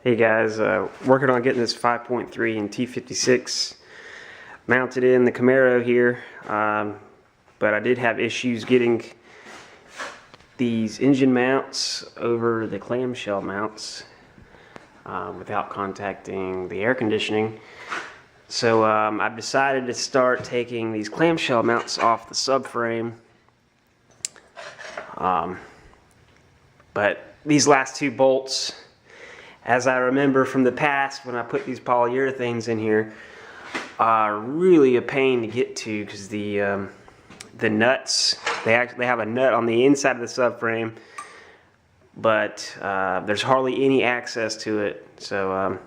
Hey guys, working on getting this 5.3 and t56 mounted in the Camaro here, but I did have issues getting these engine mounts over the clamshell mounts without contacting the air conditioning. So I've decided to start taking these clamshell mounts off the subframe. But these last two bolts, as I remember from the past when I put these polyurethanes in here, are really a pain to get to because the nuts, they have a nut on the inside of the subframe, but there's hardly any access to it. So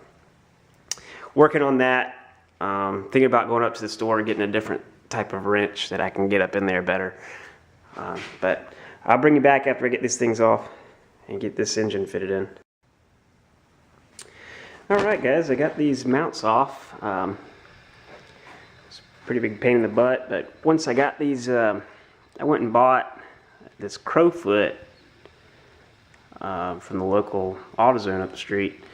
working on that, thinking about going up to the store and getting a different type of wrench that I can get up in there better. But I'll bring you back after I get these things off and get this engine fitted in. Alright guys, I got these mounts off. It's a pretty big pain in the butt, but once I got these, I went and bought this crowfoot from the local AutoZone up the street.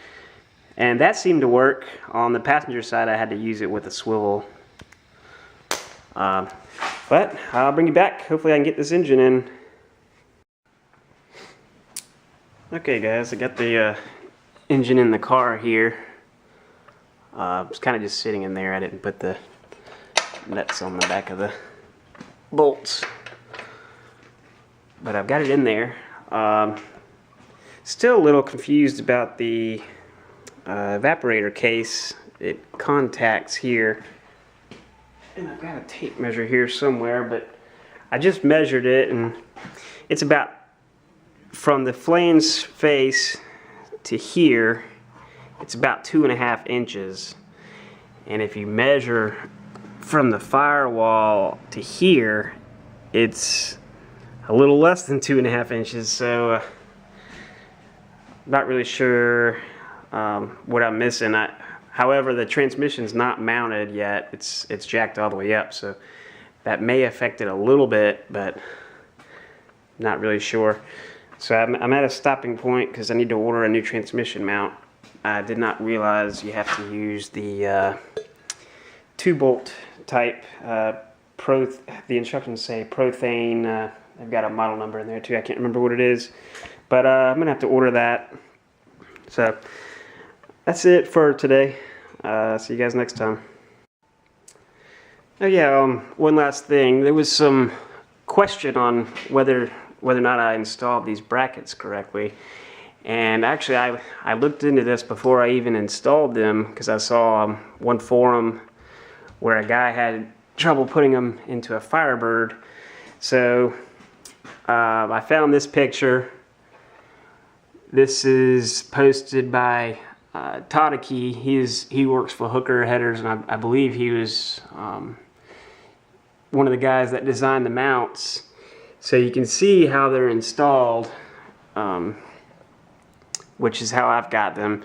And that seemed to work. On the passenger side I had to use it with a swivel. But I'll bring you back. Hopefully I can get this engine in. Okay guys, I got the engine in the car here. It's kind of just sitting in there. I didn't put the nuts on the back of the bolts, but I've got it in there. Still a little confused about the evaporator case. It contacts here, and I've got a tape measure here somewhere, but I just measured it, and it's about from the flange face to here, it's about 2.5 inches. And if you measure from the firewall to here, it's a little less than 2.5 inches. So not really sure what I'm missing. However, the transmission's not mounted yet. It's jacked all the way up, so that may affect it a little bit, but not really sure. So I'm at a stopping point because I need to order a new transmission mount. I did not realize you have to use the 2-bolt type. The instructions say Prothane. They've got a model number in there too. I can't remember what it is, but I'm gonna have to order that. So that's it for today. See you guys next time. Oh yeah, one last thing. There was some question on whether or not I installed these brackets correctly. And actually I looked into this before I even installed them because I saw one forum where a guy had trouble putting them into a Firebird. So I found this picture. This is posted by Tadaki. He works for Hooker Headers, and I believe he was one of the guys that designed the mounts. So you can see how they're installed, which is how I've got them.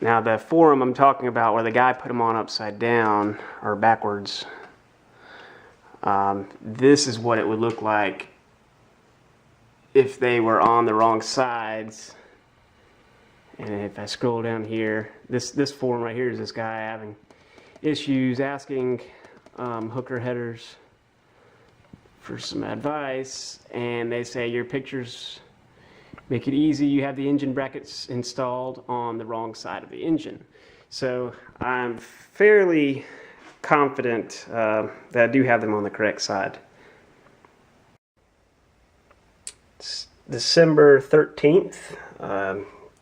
Now the forum I'm talking about where the guy put them on upside down or backwards, this is what it would look like if they were on the wrong sides. And if I scroll down here, this forum right here is this guy having issues asking Hooker Headers for some advice, and they say your pictures make it easy. You have the engine brackets installed on the wrong side of the engine. So I'm fairly confident that I do have them on the correct side. It's December 13th.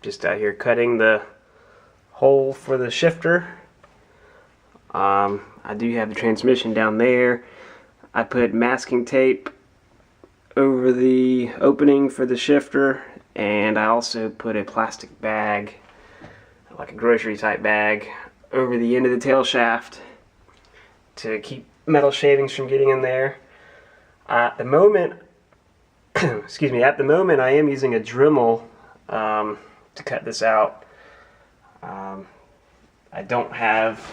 Just out here cutting the hole for the shifter. I do have the transmission down there. I put masking tape over the opening for the shifter, and I also put a plastic bag, like a grocery type bag, over the end of the tail shaft to keep metal shavings from getting in there. At the moment, excuse me, at the moment I am using a Dremel to cut this out. I don't have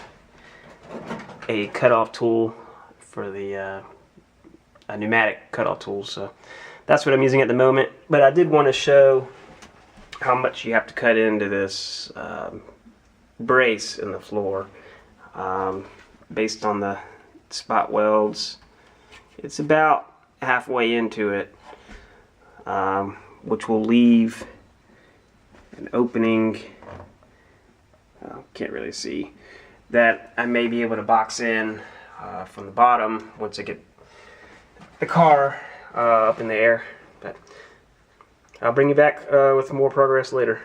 a cutoff tool for the a pneumatic cutoff tool, so that's what I'm using at the moment. But I did want to show how much you have to cut into this brace in the floor. Based on the spot welds, it's about halfway into it, which will leave an opening, can't really see, that I may be able to box in from the bottom once I get the car up in the air. But I'll bring you back with more progress later.